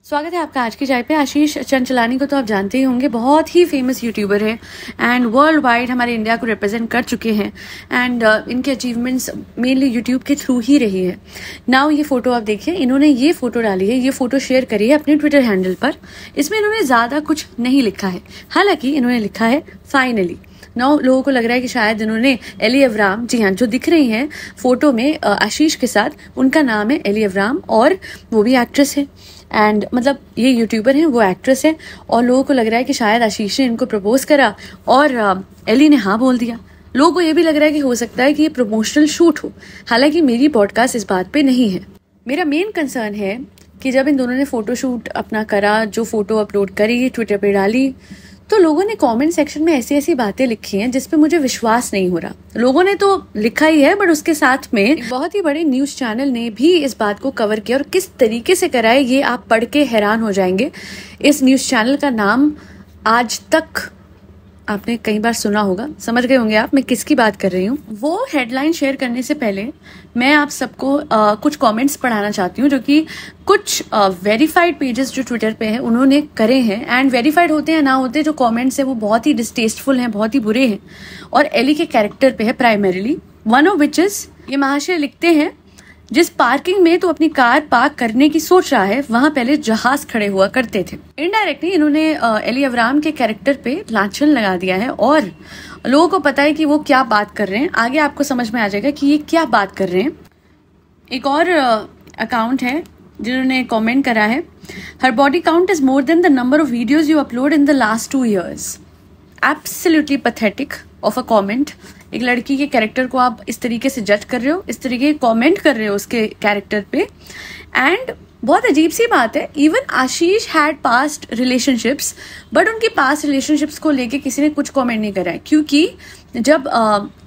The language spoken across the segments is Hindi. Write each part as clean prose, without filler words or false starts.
स्वागत है आपका आज की चाय पे। आशीष चंचलानी को तो आप जानते ही होंगे, बहुत ही फेमस यूट्यूबर है एंड वर्ल्ड वाइड हमारे इंडिया को रिप्रेजेंट कर चुके हैं एंड इनके अचीवमेंट्स मेनली यूट्यूब के थ्रू ही रही है। नाउ ये फोटो आप देखिए, इन्होंने ये फोटो डाली है, ये फोटो शेयर करी है अपने ट्विटर हैंडल पर। इसमें इन्होंने ज्यादा कुछ नहीं लिखा है, हालांकि इन्होंने लिखा है फाइनली। नाउ लोगों को लग रहा है कि शायद इन्होंने एली अवराम, जी हाँ, जो दिख रही हैं फोटो में आशीष के साथ, उनका नाम है एली अवराम और वो भी एक्ट्रेस है एंड मतलब ये यूट्यूबर हैं, वो एक्ट्रेस है और लोगों को लग रहा है कि शायद आशीष ने इनको प्रपोज करा और एली ने हाँ बोल दिया। लोगों को ये भी लग रहा है कि हो सकता है कि ये प्रमोशनल शूट हो, हालांकि मेरी पॉडकास्ट इस बात पे नहीं है। मेरा मेन कंसर्न है कि जब इन दोनों ने फोटोशूट अपना करा, जो फोटो अपलोड करी, ट्विटर पे डाली, तो लोगों ने कमेंट सेक्शन में ऐसी ऐसी बातें लिखी हैं जिसपे मुझे विश्वास नहीं हो रहा। लोगों ने तो लिखा ही है, बट उसके साथ में एक बहुत ही बड़े न्यूज चैनल ने भी इस बात को कवर किया और किस तरीके से करा है ये आप पढ़ के हैरान हो जाएंगे। इस न्यूज चैनल का नाम आज तक आपने कई बार सुना होगा, समझ गए होंगे आप मैं किसकी बात कर रही हूँ। वो हेडलाइन शेयर करने से पहले मैं आप सबको कुछ कमेंट्स पढ़ाना चाहती हूँ जो कि कुछ वेरीफाइड पेजेस जो ट्विटर पे हैं उन्होंने करे हैं। एंड वेरीफाइड होते हैं ना होते, जो कमेंट्स है वो बहुत ही डिस्टेस्टफुल हैं, बहुत ही बुरे हैं और एली के कैरेक्टर पे है primarily. One of which is, ये महाशय लिखते हैं, जिस पार्किंग में तो अपनी कार पार्क करने की सोच रहा है वहां पहले जहाज खड़े हुआ करते थे। इनडायरेक्टली इन्होंने एली अवराम के कैरेक्टर पे लांछन लगा दिया है और लोगों को पता है कि वो क्या बात कर रहे हैं। आगे आपको समझ में आ जाएगा कि ये क्या बात कर रहे हैं। एक और अकाउंट है जिन्होंने कमेंट करा है, her body count is more than the number of videos you upload in the last 2 years। Absolutely pathetic of a comment. एक लड़की के कैरेक्टर को आप इस तरीके से जज कर रहे हो, इस तरीके कमेंट कर रहे हो उसके कैरेक्टर पे। एंड बहुत अजीब सी बात है, even Ashish had passed relationships, but उनकी पास्ट रिलेशनशिप्स को लेके किसी ने कुछ कमेंट नहीं करा है। क्योंकि जब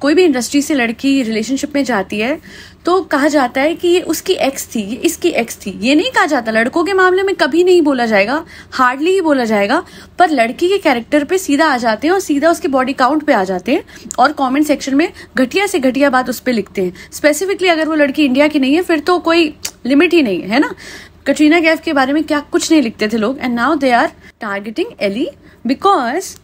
कोई भी इंडस्ट्री से लड़की रिलेशनशिप में जाती है तो कहा जाता है कि ये उसकी एक्स थी, ये इसकी एक्स थी। ये नहीं कहा जाता, लड़कों के मामले में कभी नहीं बोला जाएगा, हार्डली ही बोला जाएगा, पर लड़की के कैरेक्टर पे सीधा आ जाते हैं और सीधा उसके बॉडी काउंट पे आ जाते हैं और कमेंट सेक्शन में घटिया से घटिया बात उस पर लिखते हैं। स्पेसिफिकली अगर वो लड़की इंडिया की नहीं है फिर तो कोई लिमिट ही नहीं है ना। कटरीना कैफ के बारे में क्या कुछ नहीं लिखते थे लोग, and now they are targeting Ellie because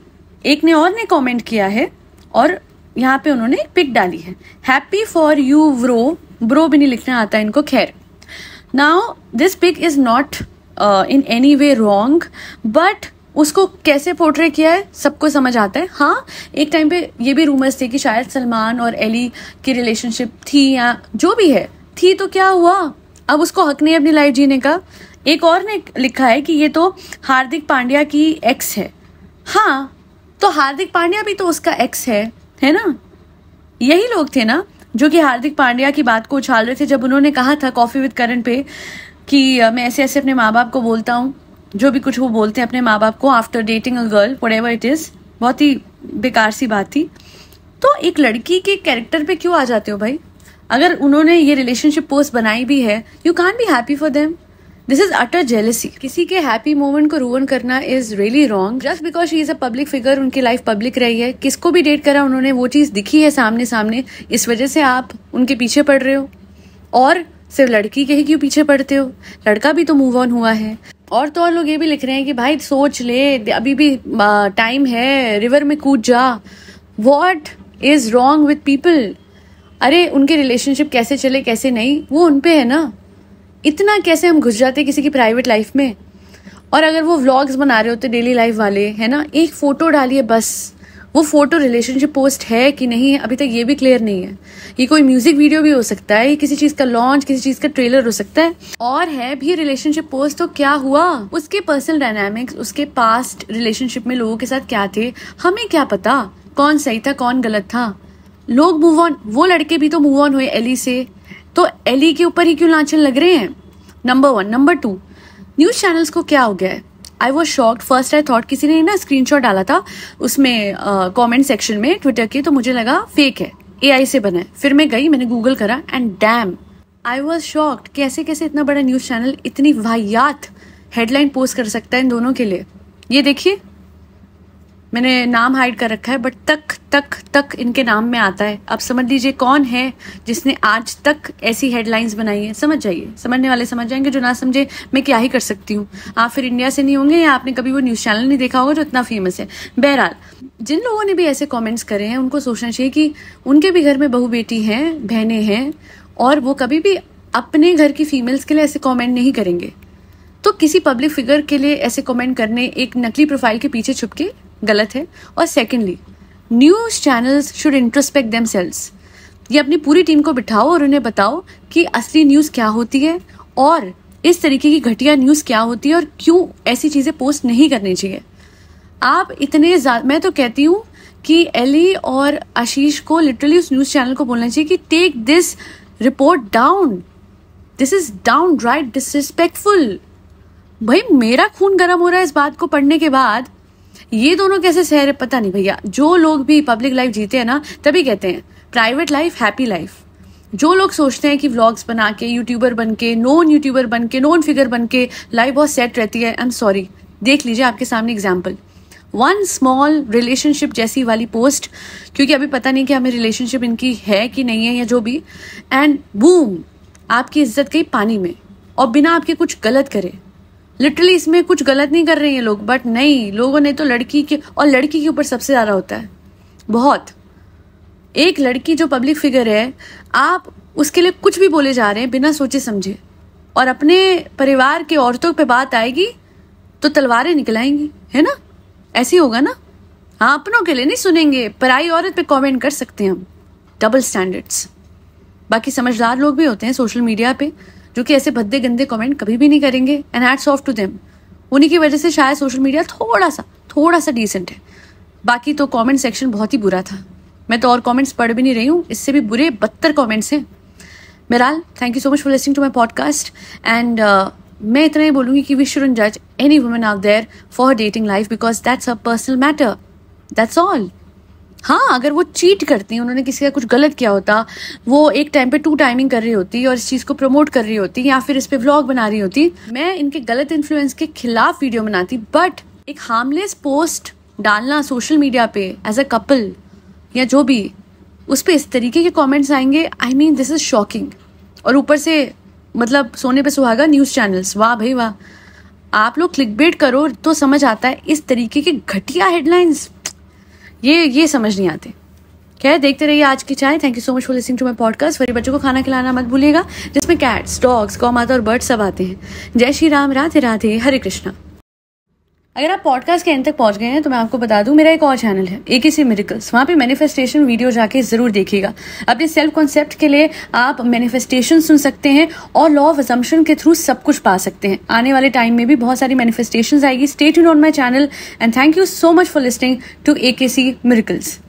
एक ने और ने कमेंट किया है और यहाँ पे उन्होंने पिक डाली है, happy for you bro. Bro भी नहीं लिखना आता इनको, खैर। Now this pic is not in any way wrong, but उसको कैसे पोर्ट्रे किया है सबको समझ आता है। हाँ, एक टाइम पे ये भी रूमर्स थे कि शायद सलमान और एली की रिलेशनशिप थी या जो भी है थी, तो क्या हुआ, अब उसको हक नहीं अपनी लाइफ जीने का। एक और ने लिखा है कि ये तो हार्दिक पांड्या की एक्स है। हाँ, तो हार्दिक पांड्या भी तो उसका एक्स है ना। यही लोग थे ना जो कि हार्दिक पांड्या की बात को उछाल रहे थे जब उन्होंने कहा था कॉफी विद करण पे कि मैं ऐसे ऐसे अपने माँ बाप को बोलता हूँ, जो भी कुछ वो बोलते हैं अपने माँ बाप को after dating a girl, whatever it is. बहुत ही बेकार सी बात थी। तो एक लड़की के कैरेक्टर पे क्यों आ जाते हो भाई? अगर उन्होंने ये रिलेशनशिप पोस्ट बनाई भी है, you can't be happy for them. This is utter jealousy. किसी के हैप्पी मोमेंट को रूइन करना is really wrong just because she is a public figure. उनकी लाइफ पब्लिक रही है, किसको भी डेट करा उन्होंने, वो चीज दिखी है सामने सामने, इस वजह से आप उनके पीछे पड़ रहे हो। और सिर्फ लड़की के ही क्यों पीछे पड़ते हो, लड़का भी तो मूव ऑन हुआ है। और तो और लोग ये भी लिख रहे हैं कि भाई सोच ले, अभी भी टाइम है, रिवर में कूद जा। What is wrong with people? अरे उनके रिलेशनशिप कैसे चले कैसे नहीं, वो उनपे है ना। इतना कैसे हम घुस जाते किसी की प्राइवेट लाइफ में? और अगर वो व्लॉग्स बना रहे होते डेली लाइफ वाले, है ना, एक फोटो डालिए बस। वो फोटो रिलेशनशिप पोस्ट है कि नहीं है अभी तक ये भी क्लियर नहीं है। ये कोई म्यूजिक वीडियो भी हो सकता है, ये किसी चीज का लॉन्च, किसी चीज का ट्रेलर हो सकता है, और है भी रिलेशनशिप पोस्ट। तो क्या हुआ? उसके पर्सनल डायनामिक्स, उसके पास्ट रिलेशनशिप में लोगों के साथ क्या थे, हमें क्या पता कौन सही था कौन गलत था। लोग मूव ऑन, वो लड़के भी तो मूव ऑन हुए एली से, तो एली के ऊपर ही क्यों लांछन लग रहे हैं? नंबर 1। नंबर 2, न्यूज चैनल्स को क्या हो गया है? I was shocked. First I thought किसी ने ना स्क्रीनशॉट डाला था उसमें कमेंट सेक्शन में ट्विटर के, तो मुझे लगा फेक है, एआई से बना है। फिर मैं गई, मैंने गूगल करा and dam, I was shocked. कैसे कैसे इतना बड़ा न्यूज चैनल इतनी वाहियात हेडलाइन पोस्ट कर सकता है इन दोनों के लिए? ये देखिए, मैंने नाम हाइड कर रखा है, बट तक तक तक इनके नाम में आता है। अब समझ लीजिए कौन है जिसने आज तक ऐसी हेडलाइंस बनाई है। समझ जाइए, समझने वाले समझ जाएंगे, जो ना समझे मैं क्या ही कर सकती हूँ। आप फिर इंडिया से नहीं होंगे या आपने कभी वो न्यूज़ चैनल नहीं देखा होगा जो इतना फेमस है। बहरहाल, जिन लोगों ने भी ऐसे कॉमेंट्स करे हैं उनको सोचना चाहिए कि उनके भी घर में बहू बेटी हैं, बहनें हैं, और वो कभी भी अपने घर की फीमेल्स के लिए ऐसे कॉमेंट नहीं करेंगे। तो किसी पब्लिक फिगर के लिए ऐसे कमेंट करने एक नकली प्रोफाइल के पीछे छुप के गलत है। और secondly, news channels should introspect themselves. ये अपनी पूरी टीम को बिठाओ और उन्हें बताओ कि असली न्यूज़ क्या होती है और इस तरीके की घटिया न्यूज़ क्या होती है और क्यों ऐसी चीज़ें पोस्ट नहीं करनी चाहिए। आप इतने मैं तो कहती हूँ कि एली और आशीष को लिटरली उस न्यूज़ चैनल को बोलना चाहिए कि take this report down, this is downright disrespectful. भाई मेरा खून गर्म हो रहा है इस बात को पढ़ने के बाद। ये दोनों कैसे सह रहे पता नहीं भैया। जो लोग भी पब्लिक लाइफ जीते हैं ना, तभी कहते हैं प्राइवेट लाइफ हैप्पी लाइफ। जो लोग सोचते हैं कि व्लॉग्स बना के, यूट्यूबर बन के, नॉन यूट्यूबर बन के, नॉन फिगर बन के लाइफ बहुत सेट रहती है, आई एम सॉरी। देख लीजिए आपके सामने एग्जाम्पल, वन स्मॉल रिलेशनशिप जैसी वाली पोस्ट, क्योंकि अभी पता नहीं कि हमें रिलेशनशिप इनकी है कि नहीं है या जो भी, एंड बूम, आपकी इज्जत गई पानी में, और बिना आपके कुछ गलत करे। लिटरली इसमें कुछ गलत नहीं कर रहे हैं लोग, बट नहीं, लोगों ने तो लड़की के, और लड़की के ऊपर सबसे ज्यादा होता है बहुत। एक लड़की जो पब्लिक फिगर है, आप उसके लिए कुछ भी बोले जा रहे हैं बिना सोचे समझे, और अपने परिवार के औरतों पे बात आएगी तो तलवारें निकल आएंगी, है ना? ऐसे ही होगा ना। हाँ, अपनों के लिए नहीं सुनेंगे, पराई औरत पे कमेंट कर सकते हैं हम। Double standards. बाकी समझदार लोग भी होते हैं सोशल मीडिया पे जो कि ऐसे भद्दे गंदे कमेंट कभी भी नहीं करेंगे, and hats off to them. उन्हीं की वजह से शायद सोशल मीडिया थोड़ा सा डिसेंट है। बाकी तो कमेंट सेक्शन बहुत ही बुरा था। मैं तो और कमेंट्स पढ़ भी नहीं रही हूँ, इससे भी बुरे 72 कमेंट्स हैं। बहरहाल, thank you so much for listening to my podcast, and मैं इतना ही बोलूंगी कि वी शुडंट जज any woman out there for dating life, because that's a personal matter, that's all. हाँ, अगर वो चीट करती हैं, उन्होंने किसी का कुछ गलत किया होता, वो एक टाइम पे 2 टाइमिंग कर रही होती और इस चीज को प्रमोट कर रही होती या फिर इस पे व्लॉग बना रही होती, मैं इनके गलत इन्फ्लुएंस के खिलाफ वीडियो बनाती। बट एक हार्मलेस पोस्ट डालना सोशल मीडिया पे एज अ कपल या जो भी, उस पे इस तरीके के कमेंट्स आएंगे, I mean this is shocking. और ऊपर से मतलब सोने पे सुहागा न्यूज चैनल्स, वाह भाई वाह। आप लोग क्लिकबेट करो तो समझ आता है, इस तरीके के घटिया हेडलाइंस ये समझ नहीं आते। खैर, देखते रहिए आज की चाय। Thank you so much for listening to my podcast. मेरे बच्चों को खाना खिलाना मत भूलिएगा, जिसमें कैट्स, डॉग्स, गौ माता और बर्ड सब आते हैं। जय श्री राम, राधे राधे, हरे कृष्णा। अगर आप पॉडकास्ट के एंड तक पहुंच गए हैं तो मैं आपको बता दूं, मेरा एक और चैनल है AKC मिरेकल्स। वहां पे मैनिफेस्टेशन वीडियो जाके जरूर देखिएगा। अपने सेल्फ कॉन्सेप्ट के लिए आप मैनिफेस्टेशन सुन सकते हैं और लॉ ऑफ असम्पशन के थ्रू सब कुछ पा सकते हैं। आने वाले टाइम में भी बहुत सारी मैनिफेस्टेशंस आएगी। Stay tuned on my channel, and thank you so much for listening to AKC miracles.